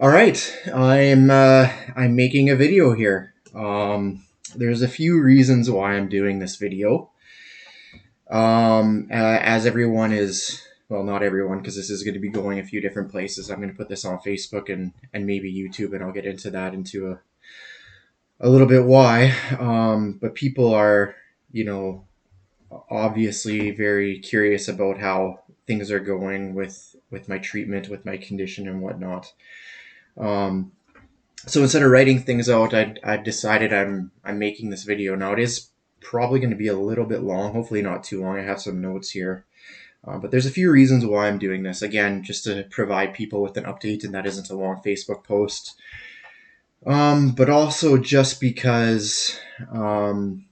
All right, I'm making a video here. There's a few reasons why I'm doing this video. As everyone is, well, not everyone, because this is going to be going a few different places. I'm going to put this on Facebook and maybe YouTube, and I'll get into that into a little bit why. But people are, you know, obviously very curious about how things are going with my treatment, with my condition, and whatnot. Um, So instead of writing things out, I've decided I'm making this video. Now it is probably going to be a little bit long, hopefully not too long. I have some notes here, but there's a few reasons why I'm doing this. Again, just to provide people with an update, and that isn't a long Facebook post. But also just because um,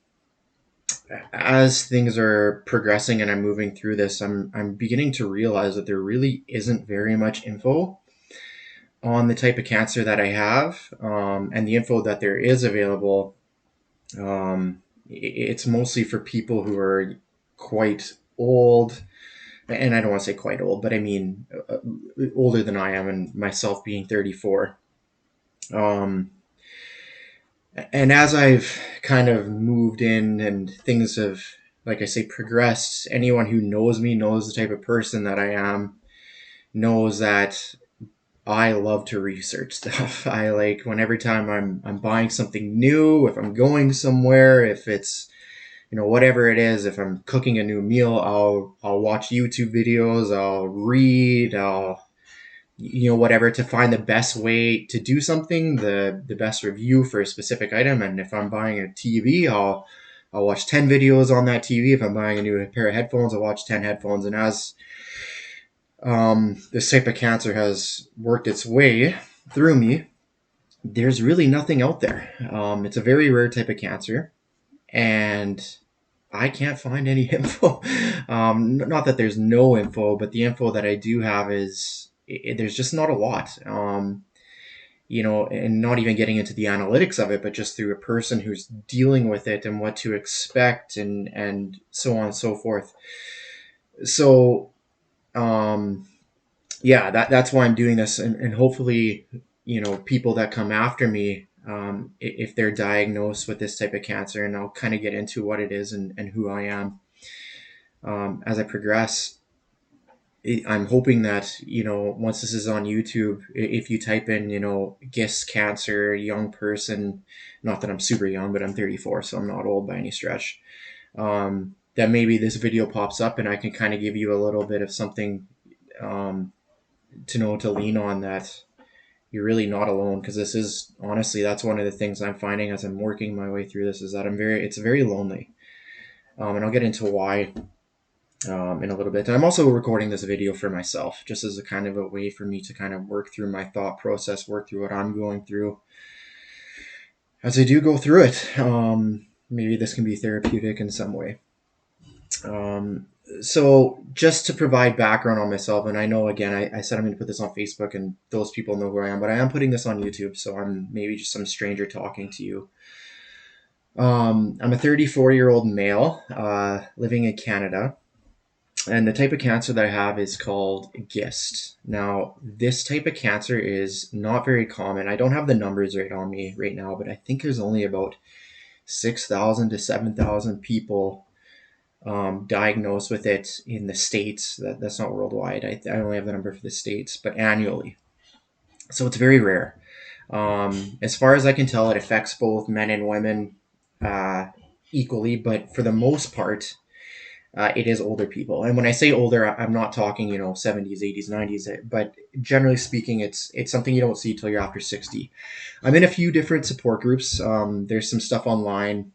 as things are progressing and I'm moving through this, I'm beginning to realize that there really isn't very much info on the type of cancer that I have, and the info that there is available. It's mostly for people who are quite old, and I don't want to say quite old, but I mean older than I am, and myself being 34. Um, and as I've kind of moved in and things have, like I say, progressed, anyone who knows me knows the type of person that I am, knows that I love to research stuff. I like when every time I'm buying something new, if I'm going somewhere, if it's whatever it is, if I'm cooking a new meal, I'll watch YouTube videos, I'll read, I'll whatever to find the best way to do something, the best review for a specific item. And if I'm buying a TV, I'll watch 10 videos on that TV. If I'm buying a new pair of headphones, I'll watch 10 headphones. And as this type of cancer has worked its way through me, there's really nothing out there. It's a very rare type of cancer, and I can't find any info. Not that there's no info, but the info that I do have is there's just not a lot. And not even getting into the analytics of it, but just through a person who's dealing with it and what to expect and so on and so forth. So, um, yeah, that's why I'm doing this, and hopefully, people that come after me, if they're diagnosed with this type of cancer, and I'll kind of get into what it is and who I am as I progress. I'm hoping that once this is on YouTube, if you type in GIST cancer young person, not that I'm super young, but I'm 34, so I'm not old by any stretch. That maybe this video pops up and I can kind of give you a little bit of something um, to lean on, that you're really not alone, because this is honestly, that's one of the things I'm finding as I'm working my way through this, is that it's very lonely, and I'll get into why in a little bit. And I'm also recording this video for myself, just as a kind of a way for me to kind of work through my thought process, work through what I'm going through as I do go through it. Maybe this can be therapeutic in some way. So just to provide background on myself, and I know, again, I said I'm going to put this on Facebook and those people know who I am, but I am putting this on YouTube, so I'm maybe just some stranger talking to you. I'm a 34-year-old male living in Canada, and the type of cancer that I have is called GIST. Now, this type of cancer is not very common. I don't have the numbers right on me right now, but I think there's only about 6,000 to 7,000 people diagnosed with it in the States. That's not worldwide. I only have the number for the States, but annually. So it's very rare. As far as I can tell, it affects both men and women equally, but for the most part, it is older people. And when I say older, I'm not talking 70s, 80s, 90s, but generally speaking, it's something you don't see till you're after 60. I'm in a few different support groups. There's some stuff online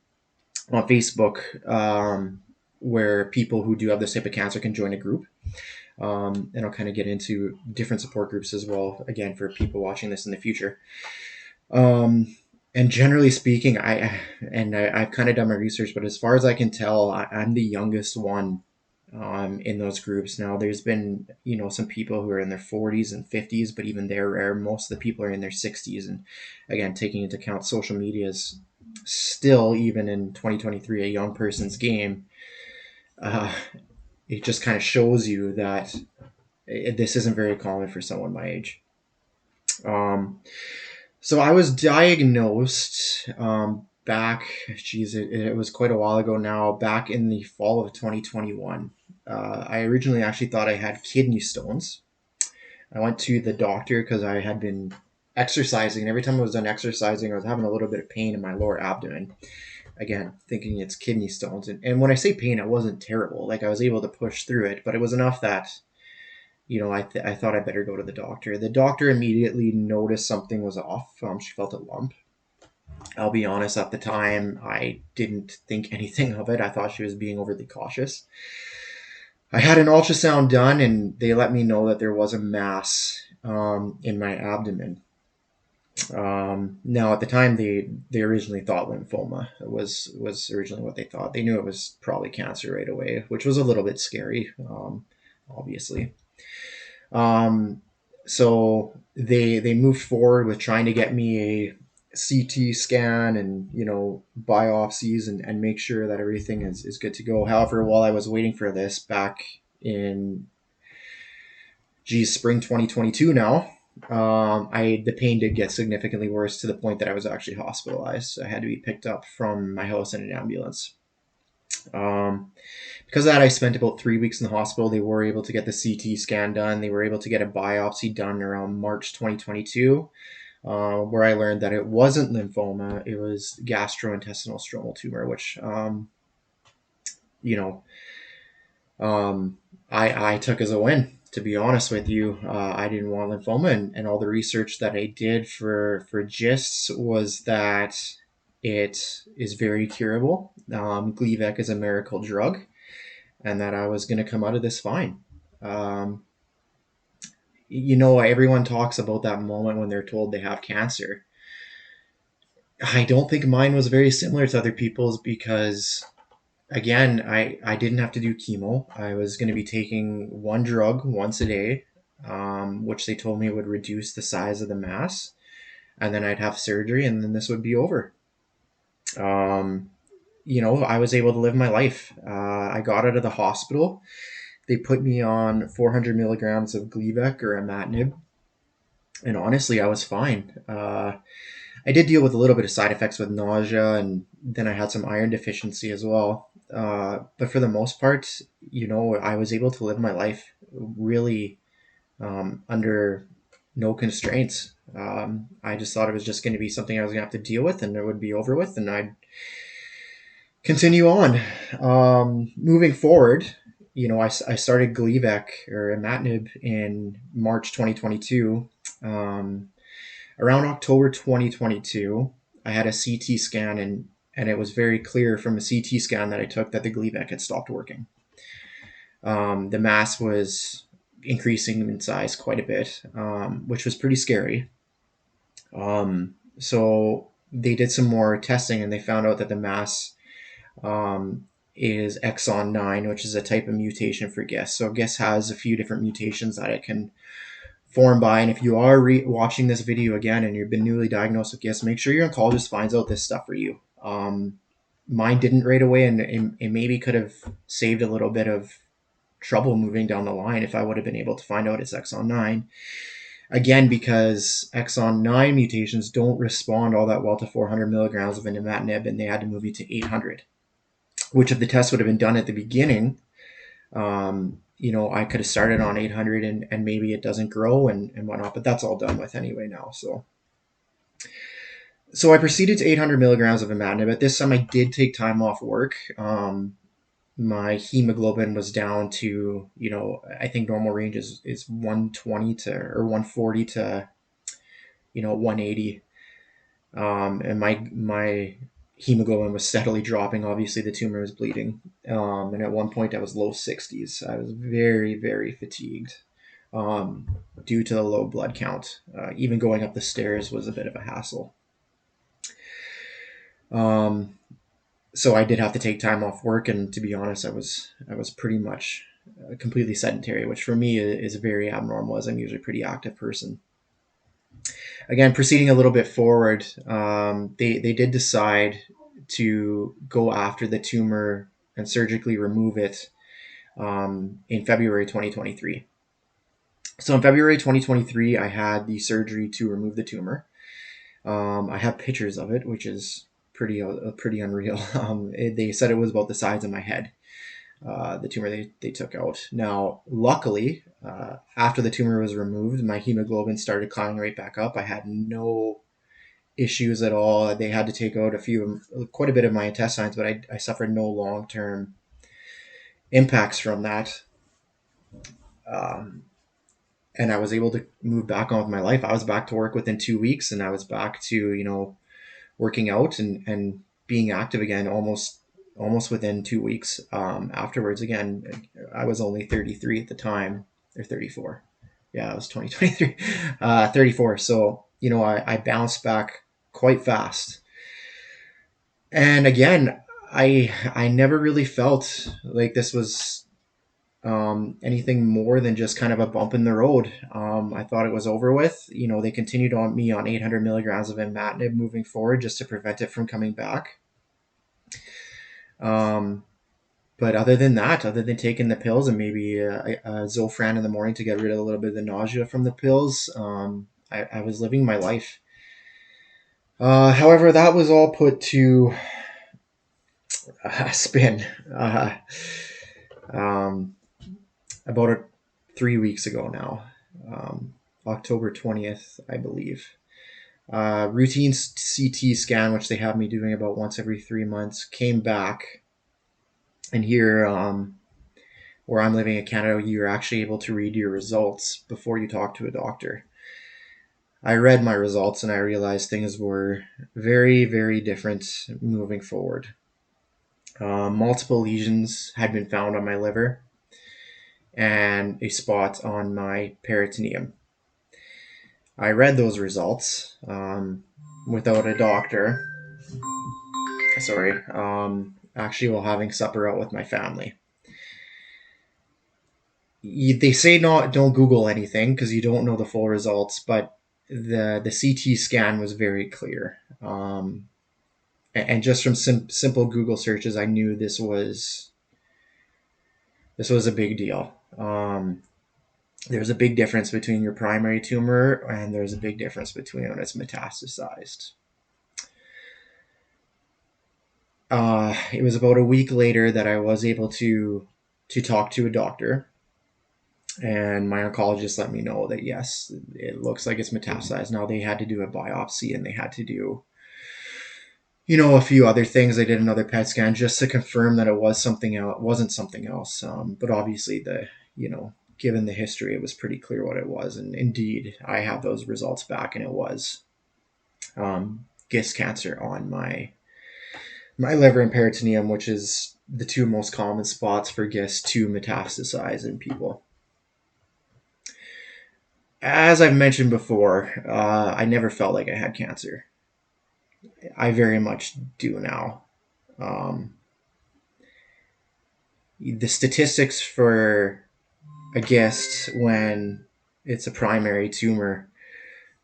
on Facebook, where people who do have this type of cancer can join a group. And I'll kind of get into different support groups as well, again, for people watching this in the future. And generally speaking, I've kind of done my research, but as far as I can tell, I'm the youngest one in those groups. Now, there's been some people who are in their 40s and 50s, but even they're rare. Most of the people are in their 60s, and again, taking into account social media is still, even in 2023, a young person's game. Uh, it just kind of shows you that this isn't very common for someone my age. Um, so I was diagnosed back, geez, it was quite a while ago now, back in the fall of 2021. I originally actually thought I had kidney stones. I went to the doctor because I had been exercising, and every time I was done exercising, I was having a little bit of pain in my lower abdomen. Again, thinking it's kidney stones. And when I say pain, it wasn't terrible. Like I was able to push through it, but it was enough that, I thought I better go to the doctor. The doctor immediately noticed something was off. She felt a lump. I'll be honest, at the time, I didn't think anything of it. I thought she was being overly cautious. I had an ultrasound done, and they let me know that there was a mass in my abdomen. Now, at the time, they originally thought lymphoma was originally what they thought. They knew it was probably cancer right away, which was a little bit scary, obviously. Um, so they moved forward with trying to get me a CT scan and biopsies and make sure that everything is good to go. However, while I was waiting for this back in spring 2022 now, the pain did get significantly worse to the point that I was actually hospitalized. I had to be picked up from my house in an ambulance. Um, because of that, I spent about 3 weeks in the hospital. They were able to get the CT scan done. They were able to get a biopsy done around March 2022, where I learned that it wasn't lymphoma. It was gastrointestinal stromal tumor, which, you know, um, I took as a win. To be honest with you, I didn't want lymphoma, and all the research that I did for GIST was that it is very curable. Gleevec is a miracle drug, and that I was going to come out of this fine. Um, everyone talks about that moment when they're told they have cancer. I don't think mine was very similar to other people's because, again, I didn't have to do chemo. I was going to be taking one drug once a day, which they told me would reduce the size of the mass. And then I'd have surgery, and then this would be over. Um, I was able to live my life. I got out of the hospital. They put me on 400 milligrams of Gleevec or imatinib, and honestly, I was fine. I did deal with a little bit of side effects with nausea, and then I had some iron deficiency as well. But for the most part, I was able to live my life really under no constraints. I just thought it was just going to be something I was going to have to deal with, and it would be over with, and I'd continue on. Moving forward, I started Gleevec or imatinib in March 2022. Around October 2022, I had a CT scan, and it was very clear from a CT scan that I took that the Gleevec had stopped working. The mass was increasing in size quite a bit, which was pretty scary. So they did some more testing, and they found out that the mass is exon 9, which is a type of mutation for GIST. So GIST has a few different mutations that it can form by. And if you are watching this video again and you've been newly diagnosed with GIST, make sure your oncologist finds out this stuff for you. Mine didn't right away, and it maybe could have saved a little bit of trouble moving down the line if I would have been able to find out it's exon 9. Again, because exon 9 mutations don't respond all that well to 400 milligrams of imatinib, and they had to move you to 800, which if the test would have been done at the beginning, I could have started on 800 and maybe it doesn't grow and whatnot, but that's all done with anyway now. So I proceeded to 800 milligrams of imatinib. At this time, I did take time off work. My hemoglobin was down to, I think normal range is 120 to or 140 to, 180. And my hemoglobin was steadily dropping. Obviously, the tumor was bleeding. And at one point, I was low 60s. I was very, very fatigued due to the low blood count. Even going up the stairs was a bit of a hassle. So I did have to take time off work, and to be honest, I was pretty much completely sedentary, which for me is very abnormal, as I'm usually a pretty active person. Again, proceeding a little bit forward, they did decide to go after the tumor and surgically remove it in February 2023. So in February 2023, I had the surgery to remove the tumor. I have pictures of it, which is pretty unreal. They said it was about the size of my head. The tumor they took out. Now, luckily, after the tumor was removed, my hemoglobin started climbing right back up. I had no issues at all. They had to take out quite a bit of my intestines, but I suffered no long term impacts from that. Um, and I was able to move back on with my life. I was back to work within 2 weeks, and I was back to working out and being active again almost within 2 weeks. Afterwards, again, I was only 33 at the time, or 34. Yeah, it was 2023, 34. So I bounced back quite fast. And again, I never really felt like this was anything more than just kind of a bump in the road. I thought it was over with. They continued on me on 800 milligrams of imatinib moving forward just to prevent it from coming back. Um, but other than that, other than taking the pills and maybe a Zofran in the morning to get rid of a little bit of the nausea from the pills, I was living my life. However, that was all put to spin. Um, about 3 weeks ago now, October 20th, I believe. Routine CT scan, which they have me doing about once every 3 months, came back. And here, where I'm living in Canada, you're actually able to read your results before you talk to a doctor. I read my results and I realized things were very, very different moving forward. Multiple lesions had been found on my liver and a spot on my peritoneum. I read those results without a doctor. Sorry, actually, while having supper out with my family. They say don't Google anything because you don't know the full results, but the CT scan was very clear. And just from simple Google searches, I knew this was a big deal. There's a big difference between your primary tumor and there's a big difference between when it's metastasized. It was about a week later that I was able to talk to a doctor, and my oncologist let me know that yes, it looks like it's metastasized. Now they had to do a biopsy and they had to do a few other things. They did another PET scan just to confirm that it was something else, wasn't something else. But obviously, given the history, it was pretty clear what it was. And indeed, I have those results back, and it was GIST cancer on my liver and peritoneum, which is the two most common spots for GIST to metastasize in people. As I've mentioned before, I never felt like I had cancer. I very much do now. The statistics for a GIST when it's a primary tumor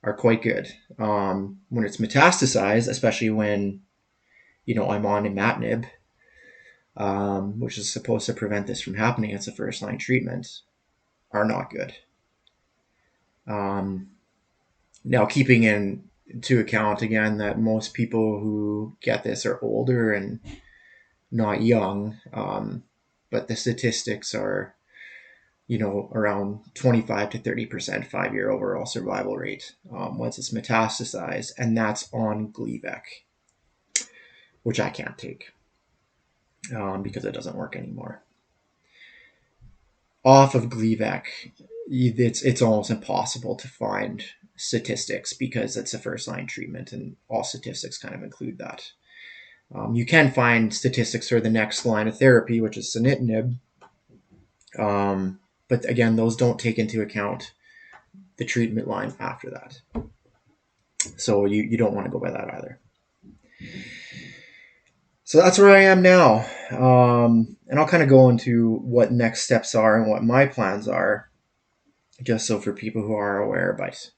are quite good. When it's metastasized, especially when I'm on imatinib, which is supposed to prevent this from happening, it's a first line treatment, are not good. Now, keeping into account again that most people who get this are older and not young, but the statistics are around 25 to 30% 5-year overall survival rate once it's metastasized, and that's on Gleevec, which I can't take because it doesn't work anymore. Off of Gleevec, it's almost impossible to find statistics because it's a first line treatment, and all statistics kind of include that. You can find statistics for the next line of therapy, which is sunitinib. But again, those don't take into account the treatment line after that. So you don't want to go by that either. So that's where I am now. And I'll kind of go into what next steps are and what my plans are, just so for people who are aware, but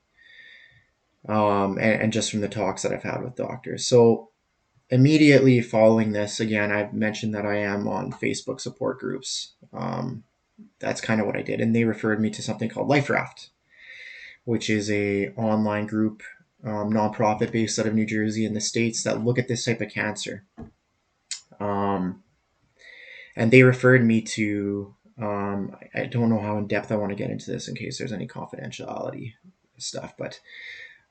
and just from the talks that I've had with doctors. So immediately following this, again, I've mentioned that I am on Facebook support groups. that's kind of what I did. And they referred me to something called Life Raft, which is a online group, nonprofit based out of New Jersey in the States that look at this type of cancer. Um, and they referred me to, I don't know how in depth I want to get into this in case there's any confidentiality stuff, but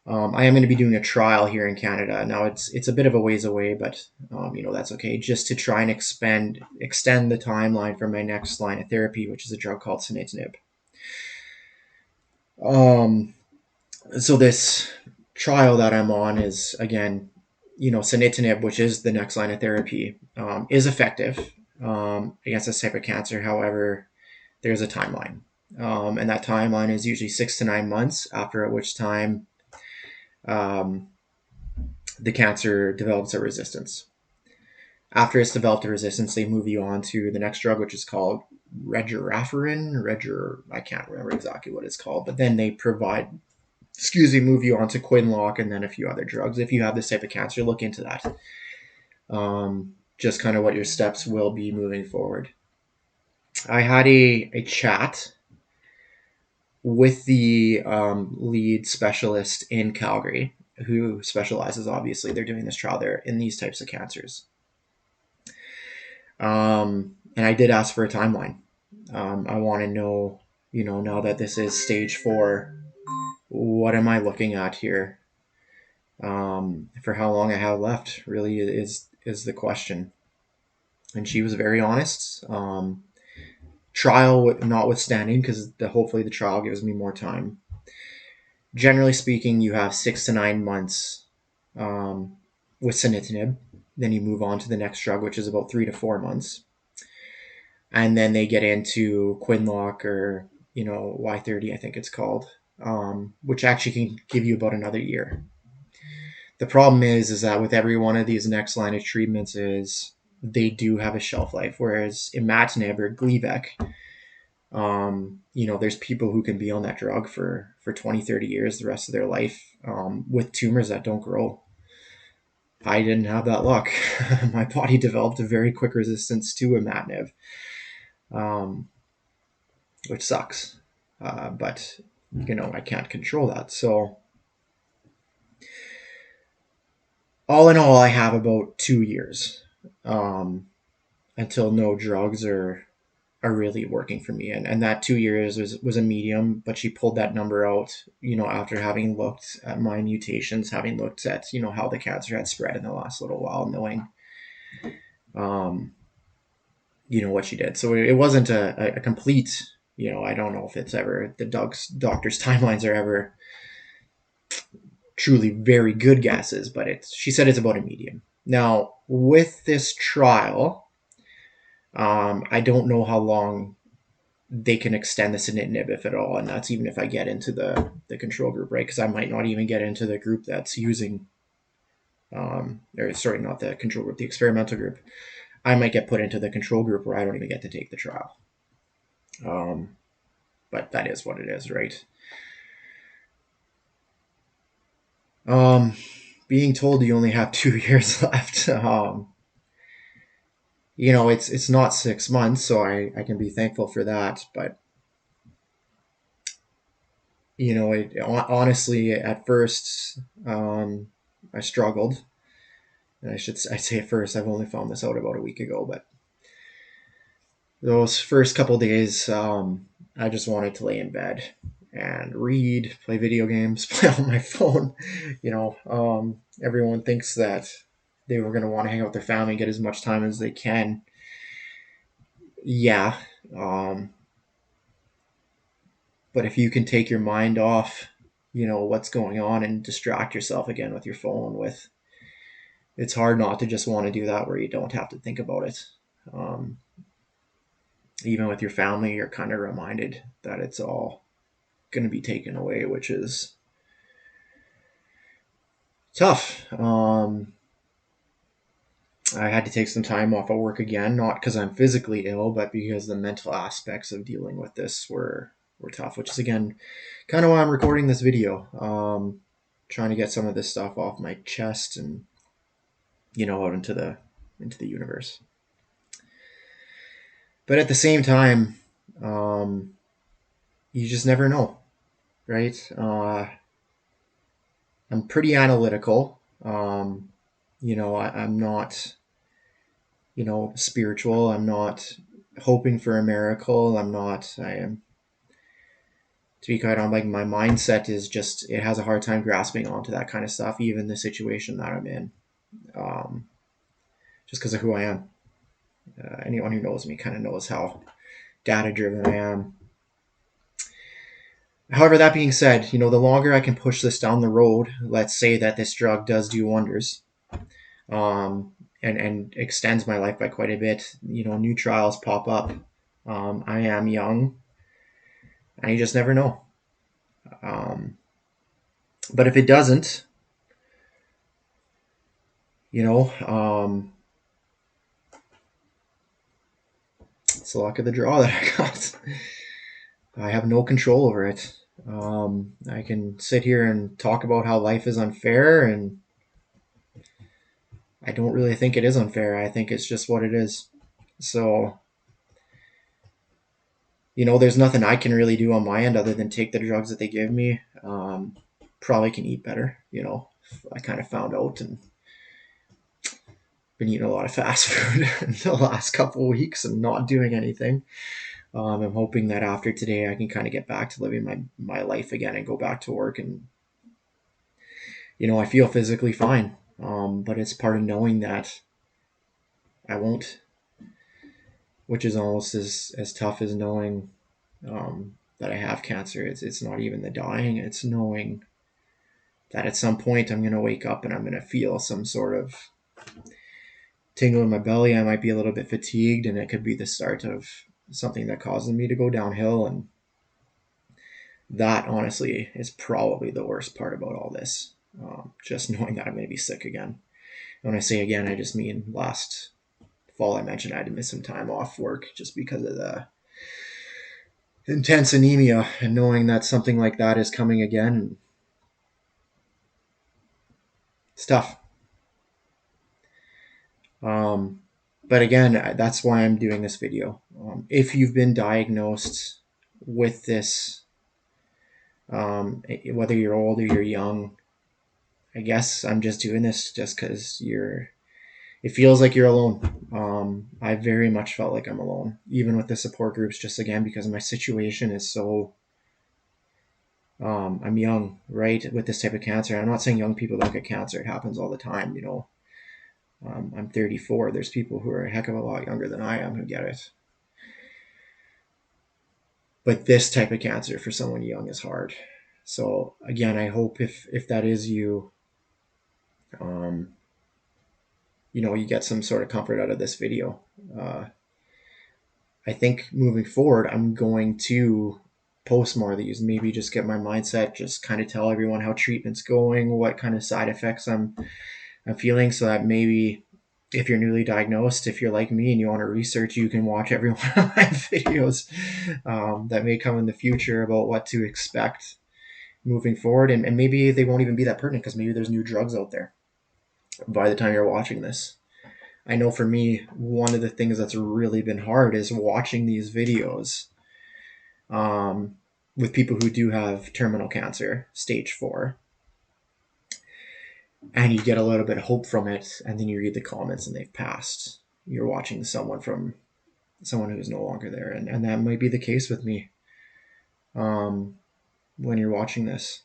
I am going to be doing a trial here in Canada. Now it's a bit of a ways away, but that's okay. Just to try and extend the timeline for my next line of therapy, which is a drug called sunitinib. So this trial that I'm on is, again, sunitinib, which is the next line of therapy, is effective against this type of cancer. However, there's a timeline, and that timeline is usually 6 to 9 months. After which time um, the cancer develops a resistance. After it's developed a resistance, they move you on to the next drug, which is called regorafenib. I can't remember exactly what it's called, but then they move you on to Quinlock and then a few other drugs. If you have this type of cancer, look into that. Just kind of what your steps will be moving forward. I had a chat with the lead specialist in Calgary, who specializes, obviously, they're doing this trial there in these types of cancers. And I did ask for a timeline. I want to know, now that this is stage 4, what am I looking at here? For how long I have left really is the question. And she was very honest. Trial notwithstanding, because hopefully the trial gives me more time. Generally speaking, you have 6 to 9 months with sunitinib. Then you move on to the next drug, which is about 3 to 4 months. And then they get into Quinlock or, Y30, I think it's called, which actually can give you about another year. The problem is that with every one of these next line of treatments is they do have a shelf life, whereas imatinib or Gleevec, there's people who can be on that drug for 20, 30 years, the rest of their life, with tumors that don't grow. I didn't have that luck. My body developed a very quick resistance to imatinib, which sucks. But, I can't control that. So, all in all, I have about 2 years until no drugs are really working for me. And that 2 years was a medium, but she pulled that number out, after having looked at my mutations, having looked at, how the cancer had spread in the last little while, knowing, what she did. So it wasn't a complete, I don't know if it's ever, the doctor's timelines are ever truly very good guesses, but she said it's about a medium. Now, with this trial, I don't know how long they can extend the sunitinib, if at all, and that's even if I get into the control group, right? Because I might not even get into the group that's using, not the control group, the experimental group. I might get put into the control group where I don't even get to take the trial. But that is what it is, right? Being told you only have 2 years left, it's not 6 months, so I can be thankful for that. But honestly, at first, I struggled. And I say at first, I've only found this out about a week ago, but those first couple days, I just wanted to lay in bed and read, play video games, play on my phone. Everyone thinks that they were going to want to hang out with their family, get as much time as they can. Yeah. But if you can take your mind off, what's going on and distract yourself again with your phone, it's hard not to just want to do that where you don't have to think about it. Even with your family, you're kind of reminded that it's all going to be taken away, which is tough. I had to take some time off of work again, not because I'm physically ill, but because the mental aspects of dealing with this were tough, which is, again, kind of why I'm recording this video. Trying to get some of this stuff off my chest and, out into the universe. But at the same time, You just never know, right? I'm pretty analytical. I'm not, spiritual. I'm not hoping for a miracle. I am, to be quite honest, like my mindset is just, it has a hard time grasping onto that kind of stuff, even the situation that I'm in, um, just because of who I am. Anyone who knows me kind of knows how data driven I am. However, that being said, the longer I can push this down the road, let's say that this drug does do wonders, um, and extends my life by quite a bit. New trials pop up. I am young, and you just never know. Um, but if it doesn't, you know, um, it's the luck of the draw that I got. I have no control over it. I can sit here and talk about how life is unfair, and I don't really think it is unfair. I think it's just what it is. So, there's nothing I can really do on my end other than take the drugs that they give me. Probably can eat better. I kind of found out and been eating a lot of fast food in the last couple of weeks and not doing anything. I'm hoping that after today I can kind of get back to living my life again and go back to work. And, I feel physically fine. But it's part of knowing that I won't, which is almost as tough as knowing that I have cancer. It's not even the dying, it's knowing that at some point I'm going to wake up and I'm going to feel some sort of tingle in my belly. I might be a little bit fatigued, and it could be the start of something that causes me to go downhill. And that honestly is probably the worst part about all this. Just knowing that I'm going to be sick again. When I say again, I just mean last fall I mentioned I had to miss some time off work just because of the intense anemia, and knowing that something like that is coming again, it's tough. But again, that's why I'm doing this video. If you've been diagnosed with this, whether you're old or you're young, I guess I'm just doing this just because it feels like you're alone. I very much felt like I'm alone, even with the support groups, just again, because my situation is so, I'm young, right, with this type of cancer. I'm not saying young people don't get cancer. It happens all the time, I'm 34. There's people who are a heck of a lot younger than I am who get it. But this type of cancer for someone young is hard. So again, I hope if that is you, um, you get some sort of comfort out of this video. I think moving forward, I'm going to post more of these. Maybe just get my mindset, just kind of tell everyone how treatment's going, what kind of side effects I'm feeling, so that maybe if you're newly diagnosed, if you're like me and you want to research, you can watch every one of my videos that may come in the future about what to expect moving forward. And maybe they won't even be that pertinent because maybe there's new drugs out there by the time you're watching this. I know for me, one of the things that's really been hard is watching these videos with people who do have terminal cancer, stage 4, and you get a little bit of hope from it, and then you read the comments and they've passed. You're watching someone who's no longer there, and that might be the case with me when you're watching this.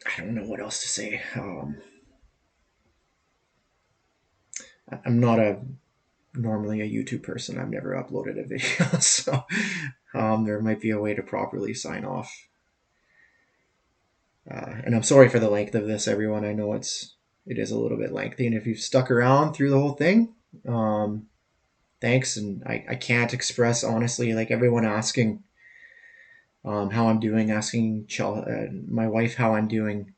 I don't know what else to say. I'm not normally a YouTube person. I've never uploaded a video, so there might be a way to properly sign off. And I'm sorry for the length of this, everyone. I know it is a little bit lengthy, and if you've stuck around through the whole thing, thanks. And I can't express honestly, like everyone asking how I'm doing, asking my wife how I'm doing,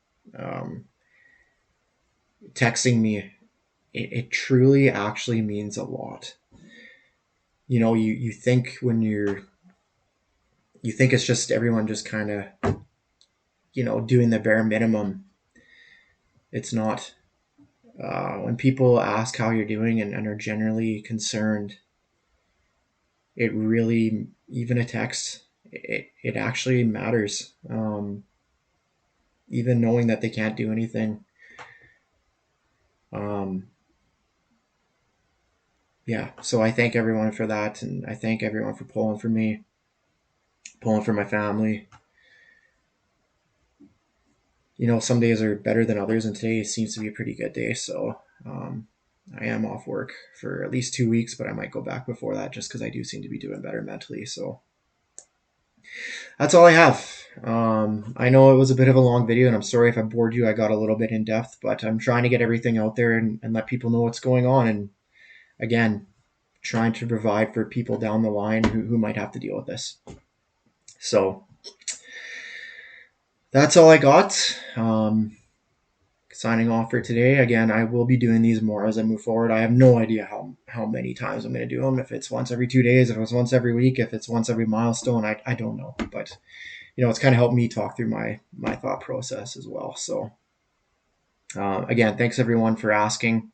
texting me. It truly actually means a lot. You think you think it's just everyone just kind of, doing the bare minimum. It's not. when people ask how you're doing and are generally concerned, it really, even a text, it actually matters. Even knowing that they can't do anything. Um, yeah, so I thank everyone for that, and I thank everyone for pulling for me, pulling for my family. You know, some days are better than others, and today seems to be a pretty good day. So I am off work for at least 2 weeks, but I might go back before that just because I do seem to be doing better mentally. So that's all I have. I know it was a bit of a long video, and I'm sorry if I bored you. I got a little bit in depth, but I'm trying to get everything out there and let people know what's going on. And again, trying to provide for people down the line who might have to deal with this. So that's all I got. Signing off for today. Again, I will be doing these more as I move forward. I have no idea how many times I'm going to do them. If it's once every 2 days, if it's once every week, if it's once every milestone, I don't know. But you know, it's kind of helped me talk through my thought process as well. So again, thanks everyone for asking,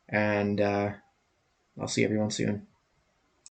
and I'll see everyone soon.